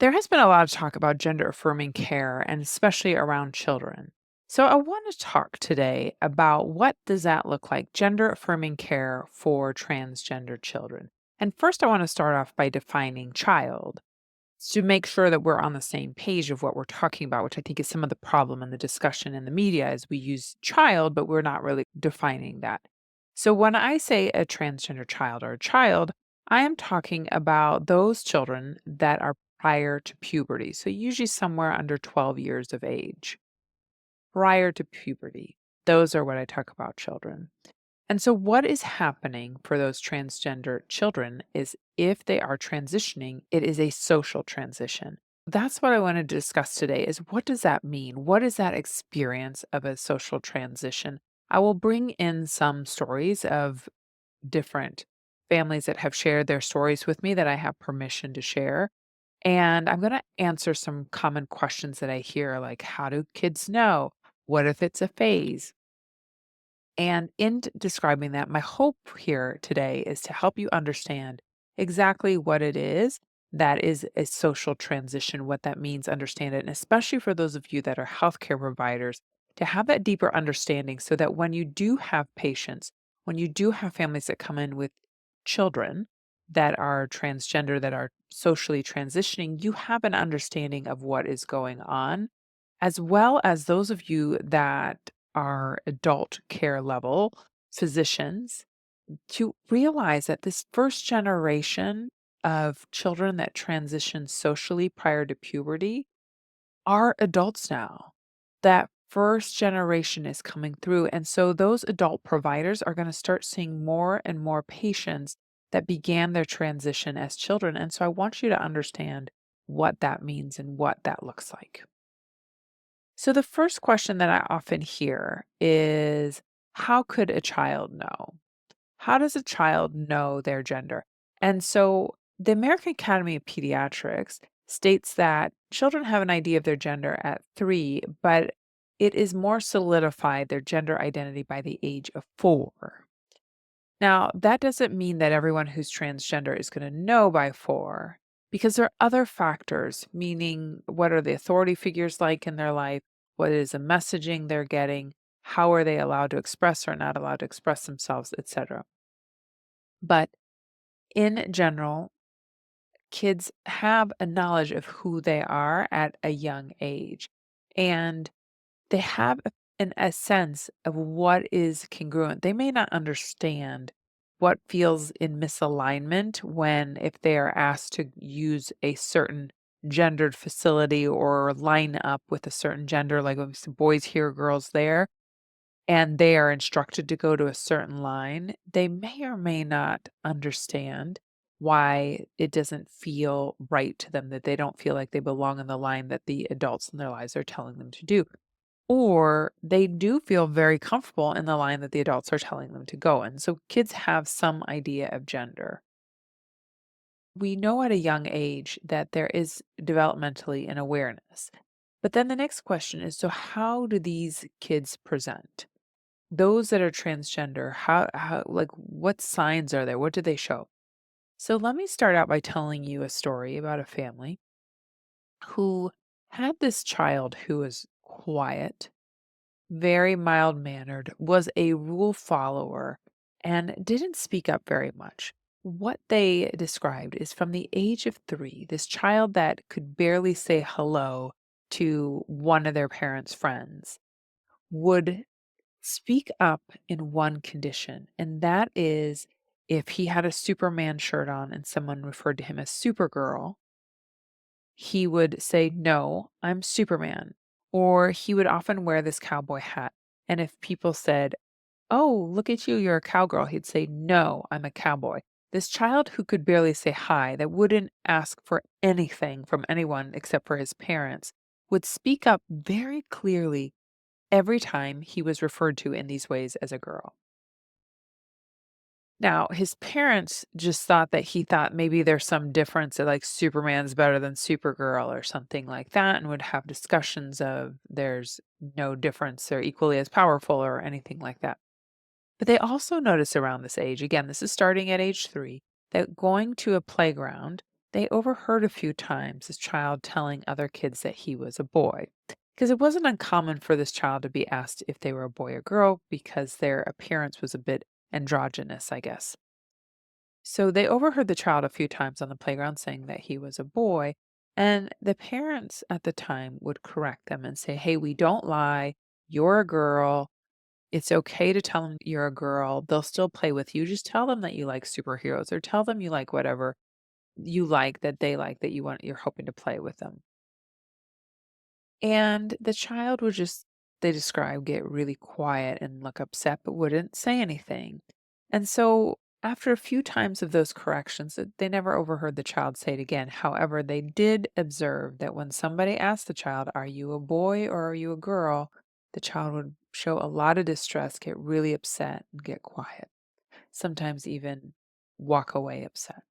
There has been a lot of talk about gender affirming care and especially around children. So I want to talk today about what does that look like, gender affirming care for transgender children. And first I want to start off by defining child to make sure that we're on the same page of what we're talking about, which I think is some of the problem in the discussion in the media is we use child, but we're not really defining that. So when I say a transgender child or a child, I am talking about those children that are prior to puberty. So usually somewhere under 12 years of age, prior to puberty. Those are what I talk about children. And so, what is happening for those transgender children is if they are transitioning, it is a social transition. That's what I want to discuss today is what does that mean? What is that experience of a social transition? I will bring in some stories of different families that have shared their stories with me that I have permission to share. And I'm going to answer some common questions that I hear like, how do kids know? What if it's a phase? And in describing that, my hope here today is to help you understand exactly what it is that is a social transition, what that means, understand it. And especially for those of you that are healthcare providers, to have that deeper understanding so that when you do have patients, when you do have families that come in with children that are transgender, that are socially transitioning, you have an understanding of what is going on as well as those of you that are adult care level physicians to realize that this first generation of children that transition socially prior to puberty are adults now. That first generation is coming through. And so those adult providers are going to start seeing more and more patients that began their transition as children. And so I want you to understand what that means and what that looks like. So, the first question that I often hear is how could a child know? How does a child know their gender? And so, the American Academy of Pediatrics states that children have an idea of their gender at 3, but it is more solidified their gender identity by the age of 4. Now, that doesn't mean that everyone who's transgender is going to know by 4 because there are other factors, meaning what are the authority figures like in their life? What is the messaging they're getting? How are they allowed to express or not allowed to express themselves, etc. But in general, kids have a knowledge of who they are at a young age. And they have a sense of what is congruent. They may not understand what feels in misalignment when if they are asked to use a certain gendered facility or line up with a certain gender, like when boys here, girls there, and they are instructed to go to a certain line, they may or may not understand why it doesn't feel right to them, that they don't feel like they belong in the line that the adults in their lives are telling them to do. Or they do feel very comfortable in the line that the adults are telling them to go in. So kids have some idea of gender. We know at a young age that there is developmentally an awareness. But then the next question is so how do these kids present? Those that are transgender, how like what signs are there? What do they show? So let me start out by telling you a story about a family who had this child who was quiet, very mild mannered, was a rule follower, and didn't speak up very much. What they described is from the age of 3, this child that could barely say hello to one of their parents' friends would speak up in one condition, and that is if he had a Superman shirt on and someone referred to him as Supergirl, he would say, "No, I'm Superman." Or he would often wear this cowboy hat. And if people said, "Oh, look at you, you're a cowgirl," he'd say, "No, I'm a cowboy." This child who could barely say hi, that wouldn't ask for anything from anyone except for his parents, would speak up very clearly every time he was referred to in these ways as a girl. Now, his parents just thought that he thought maybe there's some difference that like Superman's better than Supergirl or something like that, and would have discussions of there's no difference, they're equally as powerful or anything like that. But they also notice around this age, again, this is starting at age 3, that going to a playground they overheard a few times this child telling other kids that he was a boy. Because it wasn't uncommon for this child to be asked if they were a boy or girl because their appearance was a bit androgynous, I guess. So they overheard the child a few times on the playground saying that he was a boy. And the parents at the time would correct them and say, hey, we don't lie. You're a girl. It's okay to tell them you're a girl. They'll still play with you. Just tell them that you like superheroes or tell them you like whatever you like that you want you're hoping to play with them. And the child would just they describe get really quiet and look upset but wouldn't say anything. And so after a few times of those corrections, they never overheard the child say it again. However, they did observe that when somebody asked the child, "Are you a boy or are you a girl?" the child would show a lot of distress, get really upset, and get quiet. Sometimes even walk away upset.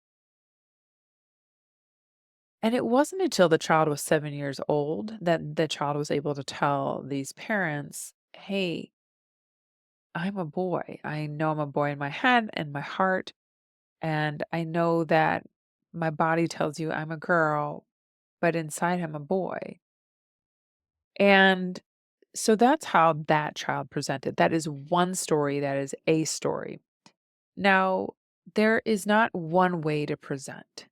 And it wasn't until the child was 7 years old that the child was able to tell these parents, "Hey, I'm a boy. I know I'm a boy in my head and my heart, and I know that my body tells you I'm a girl, but inside I'm a boy." And so that's how that child presented. That is one story, that is a story. Now, there is not one way to present.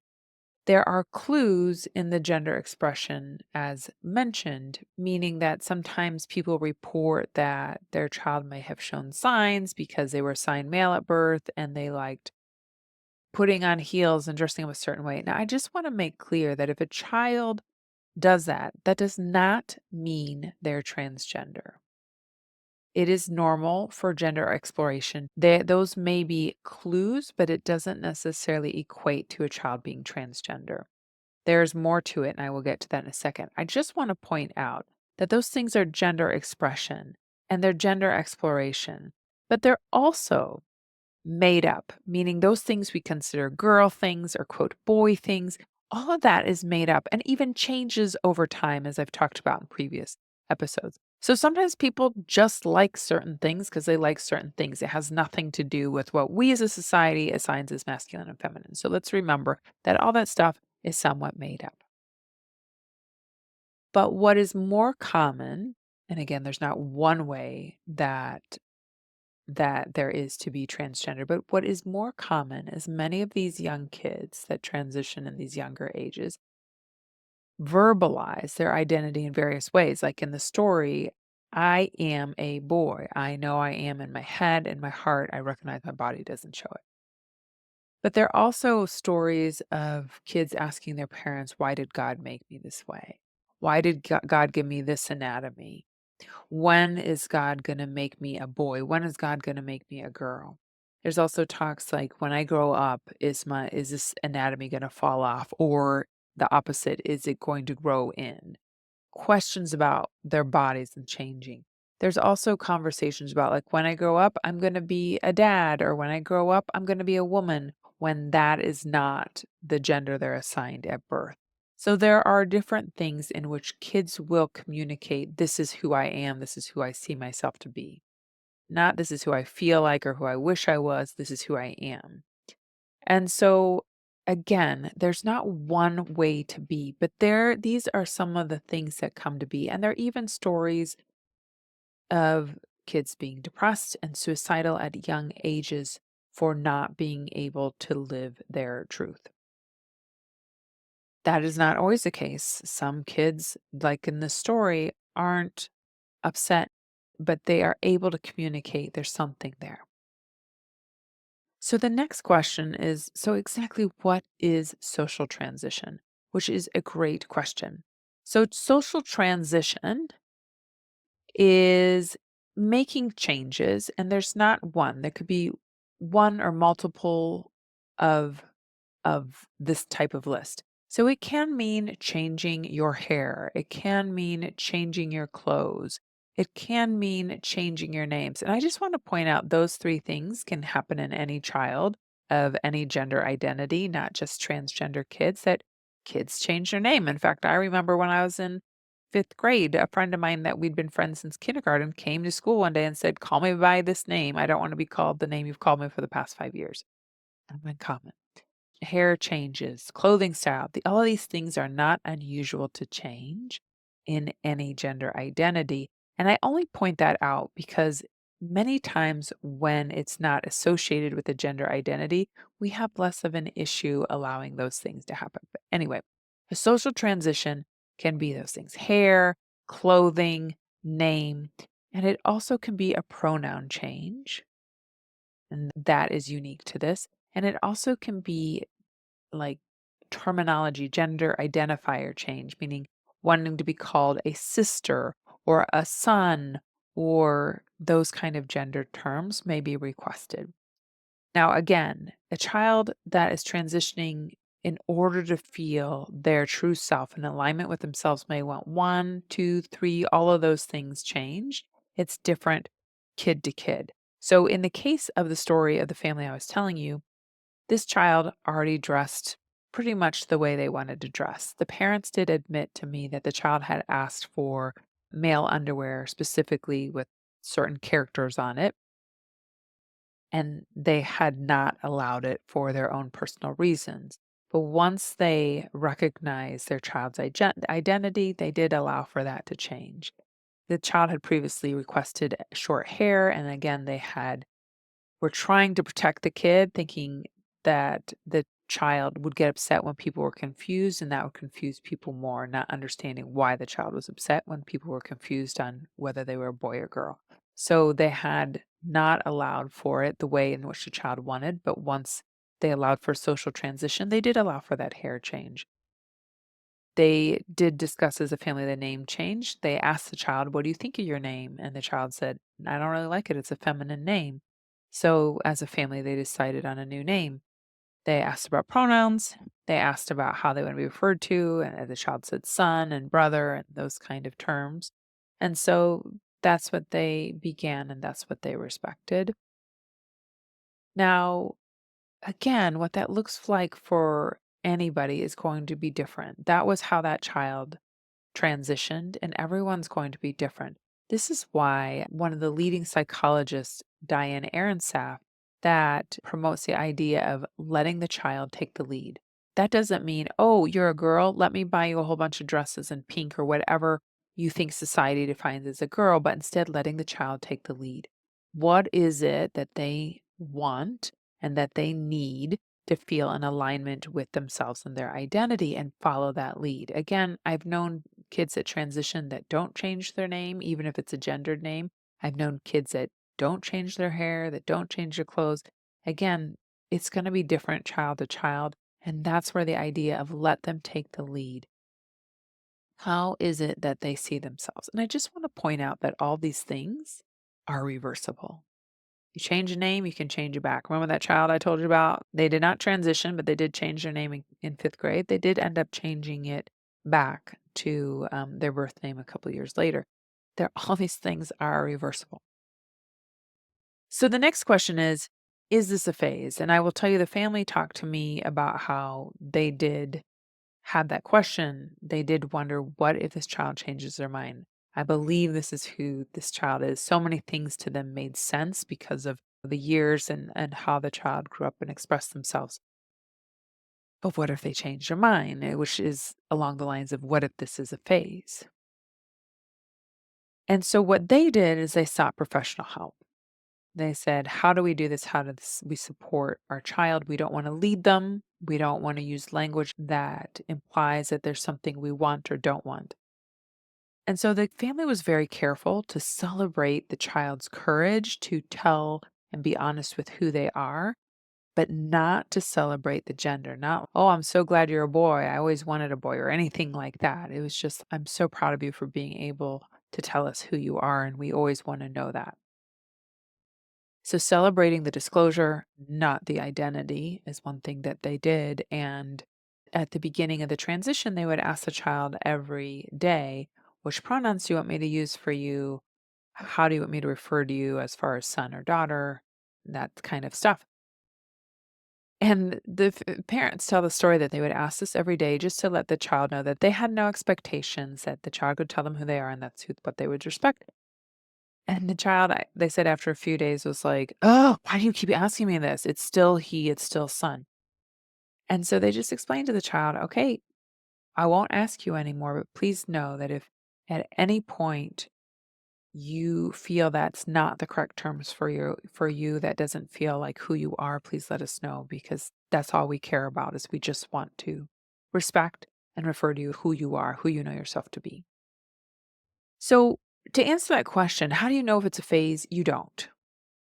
There are clues in the gender expression as mentioned, meaning that sometimes people report that their child may have shown signs because they were assigned male at birth and they liked putting on heels and dressing up a certain way. Now, I just want to make clear that if a child does that, that does not mean they're transgender. It is normal for gender exploration. Those may be clues, but it doesn't necessarily equate to a child being transgender. There's more to it, and I will get to that in a second. I just want to point out that those things are gender expression and they're gender exploration, but they're also made up, meaning those things we consider girl things or quote boy things, all of that is made up and even changes over time, as I've talked about in previous episodes. So sometimes people just like certain things because they like certain things. It has nothing to do with what we as a society assigns as masculine and feminine. So let's remember that all that stuff is somewhat made up. But what is more common, and again, there's not one way that there is to be transgender. But what is more common is many of these young kids that transition in these younger ages verbalize their identity in various ways. Like in the story, I am a boy. I know I am in my head and my heart. I recognize my body doesn't show it. But there are also stories of kids asking their parents, why did God make me this way? Why did God give me this anatomy? When is God going to make me a boy? When is God going to make me a girl? There's also talks like when I grow up, is this anatomy going to fall off or the opposite, is it going to grow in? Questions about their bodies and changing. There's also conversations about like when I grow up, I'm going to be a dad or when I grow up, I'm going to be a woman when that is not the gender they're assigned at birth. So there are different things in which kids will communicate this is who I am, this is who I see myself to be. Not this is who I feel like or who I wish I was, this is who I am. And so again, there's not one way to be, but these are some of the things that come to be. And there are even stories of kids being depressed and suicidal at young ages for not being able to live their truth. That is not always the case. Some kids, like in the story, aren't upset, but they are able to communicate there's something there. So the next question is so exactly what is social transition? Which is a great question. So social transition is making changes, and there's not one. There could be one or multiple of this type of list. So it can mean changing your hair. It can mean changing your clothes. It can mean changing your names. And I just want to point out those three things can happen in any child of any gender identity, not just transgender kids, that kids change their name. In fact, I remember when I was in fifth grade, a friend of mine that we'd been friends since kindergarten came to school one day and said, call me by this name. I don't want to be called the name you've called me for the past 5 years. And I'm uncommon. hair changes, clothing style. All of these things are not unusual to change in any gender identity. And I only point that out because many times when it's not associated with a gender identity, we have less of an issue allowing those things to happen. But anyway, a social transition can be those things: hair, clothing, name, and it also can be a pronoun change. And that is unique to this. And it also can be like terminology, gender identifier change, meaning wanting to be called a sister or a son, or those kind of gender terms may be requested. Now, again, a child that is transitioning in order to feel their true self in alignment with themselves may want one, two, three, all of those things changed. It's different kid to kid. So, in the case of the story of the family I was telling you, this child already dressed pretty much the way they wanted to dress. The parents did admit to me that the child had asked for male underwear, specifically with certain characters on it, and they had not allowed it for their own personal reasons. But once they recognized their child's identity, they did allow for that to change. The child had previously requested short hair, and again, they had were trying to protect the kid, thinking that the child would get upset when people were confused, and that would confuse people more, not understanding why the child was upset when people were confused on whether they were a boy or girl. So they had not allowed for it the way in which the child wanted, but once they allowed for social transition, they did allow for that hair change. They did discuss as a family the name change. They asked the child, "What do you think of your name?" And the child said, "I don't really like it. It's a feminine name." So as a family, they decided on a new name. They asked about pronouns. They asked about how they want to be referred to. And the child said son and brother and those kind of terms. And so that's what they began and that's what they respected. Now, again, what that looks like for anybody is going to be different. That was how that child transitioned, and everyone's going to be different. This is why one of the leading psychologists, Diane Aronsaf, that promotes the idea of letting the child take the lead. That doesn't mean, oh, you're a girl, let me buy you a whole bunch of dresses in pink or whatever you think society defines as a girl, but instead letting the child take the lead. What is it that they want and that they need to feel in alignment with themselves and their identity and follow that lead? Again, I've known kids that transition that don't change their name, even if it's a gendered name. I've known kids that don't change their hair, that don't change their clothes. Again, it's going to be different child to child. And that's where the idea of let them take the lead. How is it that they see themselves? And I just want to point out that all these things are reversible. You change a name, you can change it back. Remember that child I told you about? They did not transition, but they did change their name in fifth grade. They did end up changing it back to their birth name a couple years later. All these things are reversible. So the next question is this a phase? And I will tell you, the family talked to me about how they did had that question. They did wonder, what if this child changes their mind? I believe this is who this child is. So many things to them made sense because of the years and how the child grew up and expressed themselves. But what if they change their mind? Which is along the lines of, what if this is a phase? And so what they did is they sought professional help. They said, how do we do this? How do we support our child? We don't want to lead them. We don't want to use language that implies that there's something we want or don't want. And so the family was very careful to celebrate the child's courage to tell and be honest with who they are, but not to celebrate the gender. Not, oh, I'm so glad you're a boy. I always wanted a boy, or anything like that. It was just, I'm so proud of you for being able to tell us who you are. And we always want to know that. So celebrating the disclosure, not the identity, is one thing that they did. And at the beginning of the transition, they would ask the child every day, which pronouns do you want me to use for you? How do you want me to refer to you as far as son or daughter? That kind of stuff. And the parents tell the story that they would ask this every day just to let the child know that they had no expectations, that the child would tell them who they are and that's what they would respect. And the child, they said after a few days was like, "Oh, why do you keep asking me this? It's still he, it's still son." And so they just explained to the child, okay, I won't ask you anymore, but please know that if at any point you feel that's not the correct terms for you, that doesn't feel like who you are, please let us know because that's all we care about is we just want to respect and refer to you who you are, who you know yourself to be. So, to answer that question, how do you know if it's a phase? You don't.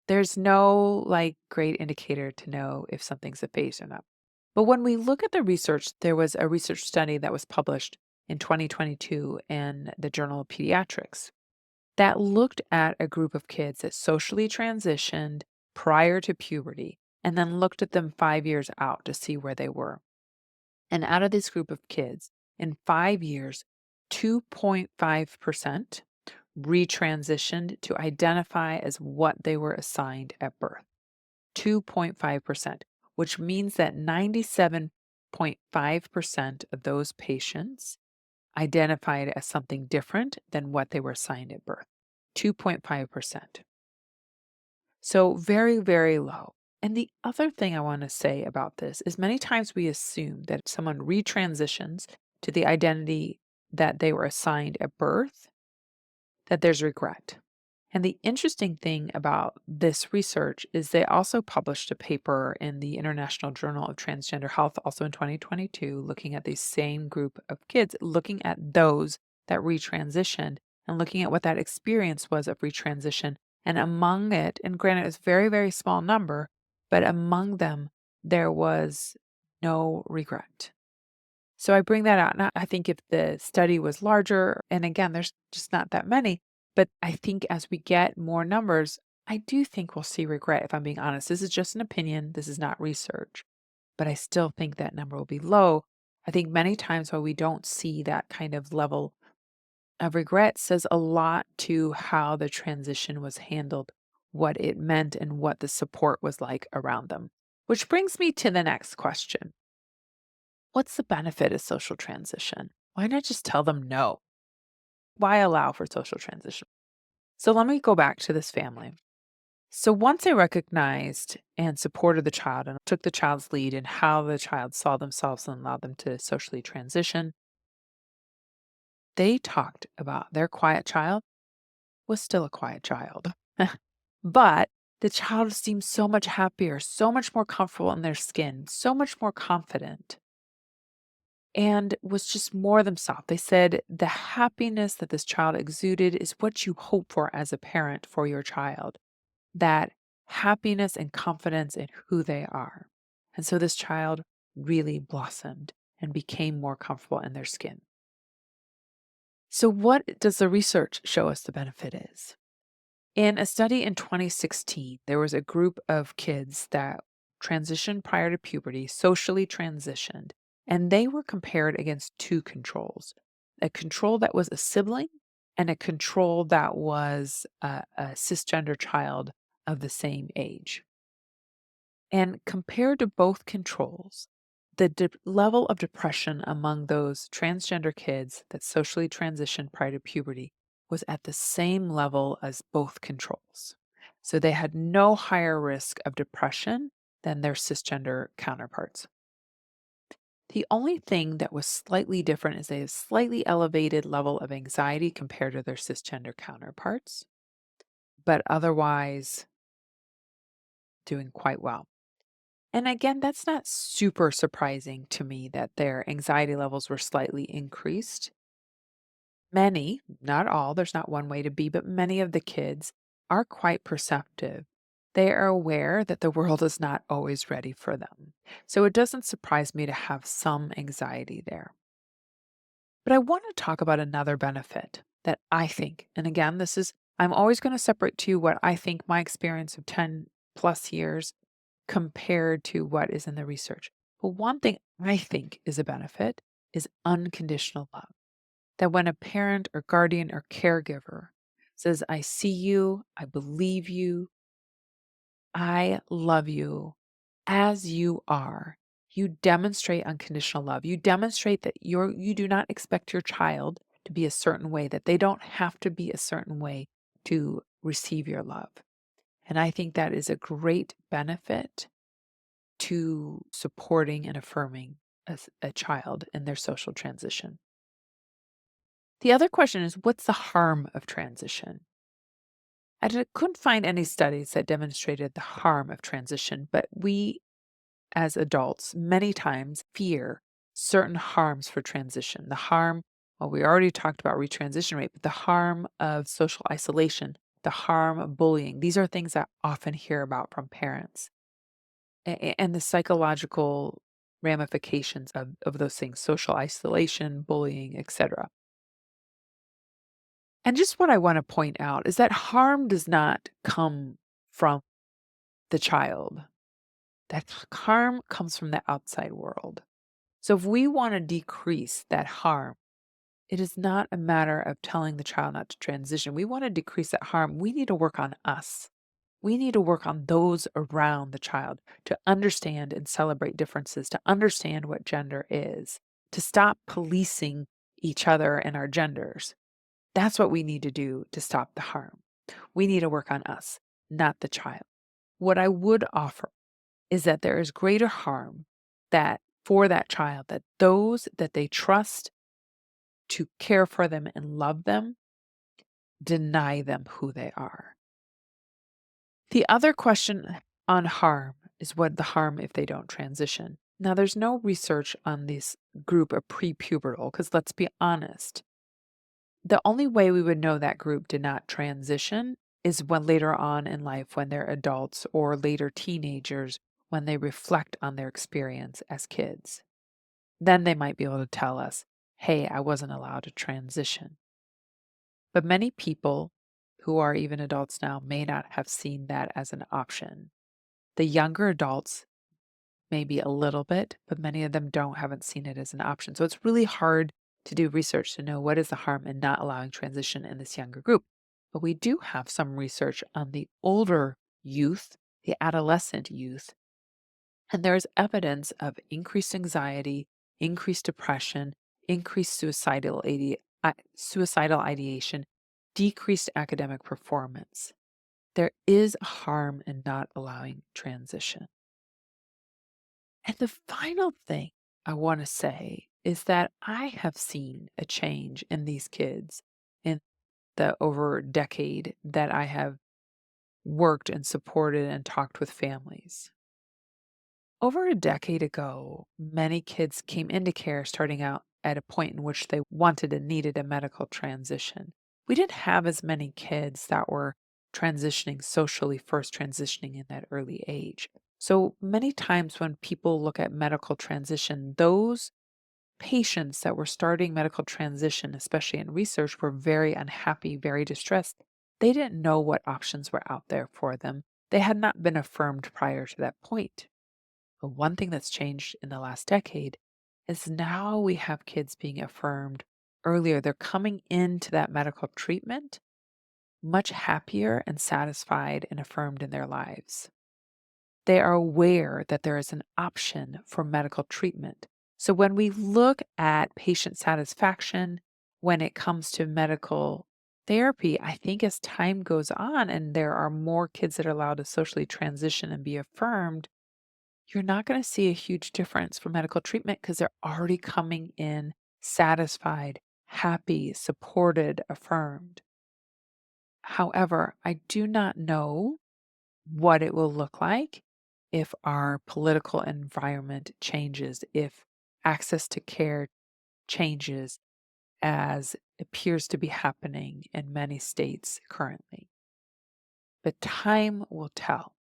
There's no like great indicator to know if something's a phase or not. But when we look at the research, there was a research study that was published in 2022 in the Journal of Pediatrics that looked at a group of kids that socially transitioned prior to puberty and then looked at them 5 years out to see where they were. And out of this group of kids, in 5 years, 2.5% retransitioned to identify as what they were assigned at birth. 2.5%, which means that 97.5% of those patients identified as something different than what they were assigned at birth. 2.5%. So very, very low. And the other thing I want to say about this is many times we assume that if someone retransitions to the identity that they were assigned at birth, that there's regret. And the interesting thing about this research is they also published a paper in the International Journal of Transgender Health, also in 2022, looking at the same group of kids, looking at those that retransitioned and looking at what that experience was of retransition. And among it, and granted, it's a very, very small number, but among them, there was no regret. So I bring that out. Now, I think if the study was larger, and again, there's just not that many, but I think as we get more numbers, I do think we'll see regret, if I'm being honest. This is just an opinion. This is not research, but I still think that number will be low. I think many times why we don't see that kind of level of regret says a lot to how the transition was handled, what it meant, and what the support was like around them. Which brings me to the next question. What's the benefit of social transition? Why not just tell them no? Why allow for social transition? So let me go back to this family. So once they recognized and supported the child and took the child's lead in how the child saw themselves and allowed them to socially transition, they talked about their quiet child was still a quiet child. But the child seemed so much happier, so much more comfortable in their skin, so much more confident and was just more themselves. They said the happiness that this child exuded is what you hope for as a parent for your child, that happiness and confidence in who they are. And so this child really blossomed and became more comfortable in their skin. So, what does the research show us the benefit is? In a study in 2016, there was a group of kids that transitioned prior to puberty, socially transitioned, and they were compared against two controls, a control that was a sibling and a control that was a cisgender child of the same age. And compared to both controls, the level of depression among those transgender kids that socially transitioned prior to puberty was at the same level as both controls. So they had no higher risk of depression than their cisgender counterparts. The only thing that was slightly different is they have slightly elevated level of anxiety compared to their cisgender counterparts, but otherwise doing quite well. And again, that's not super surprising to me that their anxiety levels were slightly increased. Many, not all, there's not one way to be, but many of the kids are quite perceptive. They are aware that the world is not always ready for them. So it doesn't surprise me to have some anxiety there. But I want to talk about another benefit that I think, and again, I'm always going to separate to you what I think my experience of 10 plus years compared to what is in the research. But one thing I think is a benefit is unconditional love. That when a parent or guardian or caregiver says, I see you, I believe you, I love you as you are, you demonstrate unconditional love. You demonstrate that you do not expect your child to be a certain way, that they don't have to be a certain way to receive your love. And I think that is a great benefit to supporting and affirming a child in their social transition. The other question is, what's the harm of transition? Couldn't find any studies that demonstrated the harm of transition, but we as adults many times fear certain harms for transition. The harm, well, we already talked about retransition rate, but the harm of social isolation, the harm of bullying, these are things that I often hear about from parents and the psychological ramifications of those things, social isolation, bullying, etc. And just what I want to point out is that harm does not come from the child. That harm comes from the outside world. So if we want to decrease that harm, it is not a matter of telling the child not to transition. We want to decrease that harm. We need to work on us. We need to work on those around the child to understand and celebrate differences, to understand what gender is, to stop policing each other and our genders. That's what we need to do to stop the harm. We need to work on us, not the child. What I would offer is that there is greater harm that for that child, that those that they trust to care for them and love them deny them who they are. The other question on harm is what the harm if they don't transition. Now, there's no research on this group of prepubertal, because let's be honest, the only way we would know that group did not transition is when later on in life, when they're adults or later teenagers, when they reflect on their experience as kids. Then they might be able to tell us, hey, I wasn't allowed to transition. But many people who are even adults now may not have seen that as an option. The younger adults, maybe a little bit, but many of them haven't seen it as an option. So it's really hard to do research to know what is the harm in not allowing transition in this younger group. But we do have some research on the older youth, the adolescent youth, and there's evidence of increased anxiety, increased depression, increased suicidal ideation, decreased academic performance. There is a harm in not allowing transition. And the final thing I want to say is that I have seen a change in these kids in the over decade that I have worked and supported and talked with families. Over a decade ago, many kids came into care starting out at a point in which they wanted and needed a medical transition. We didn't have as many kids that were transitioning socially, first transitioning in that early age. So many times when people look at medical transition, those patients that were starting medical transition, especially in research, were very unhappy, very distressed. They didn't know what options were out there for them. They had not been affirmed prior to that point. But one thing that's changed in the last decade is now we have kids being affirmed earlier. They're coming into that medical treatment much happier and satisfied and affirmed in their lives. They are aware that there is an option for medical treatment. So when we look at patient satisfaction when it comes to medical therapy, I think as time goes on and there are more kids that are allowed to socially transition and be affirmed, you're not going to see a huge difference for medical treatment because they're already coming in satisfied, happy, supported, affirmed. However, I do not know what it will look like if our political environment changes, if access to care changes as appears to be happening in many states currently. But time will tell.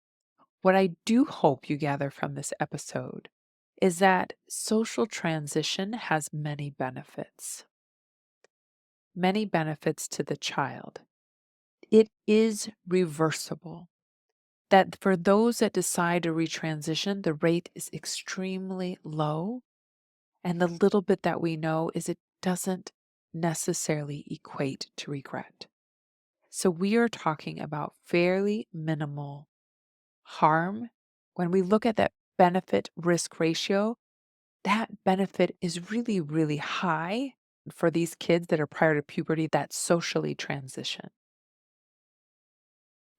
What I do hope you gather from this episode is that social transition has many benefits to the child. It is reversible. That for those that decide to retransition, the rate is extremely low. And the little bit that we know is it doesn't necessarily equate to regret. So we are talking about fairly minimal harm. When we look at that benefit risk ratio, that benefit is really, really high for these kids that are prior to puberty that socially transition.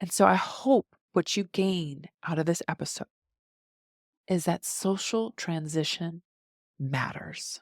And so I hope what you gain out of this episode is that social transition matters.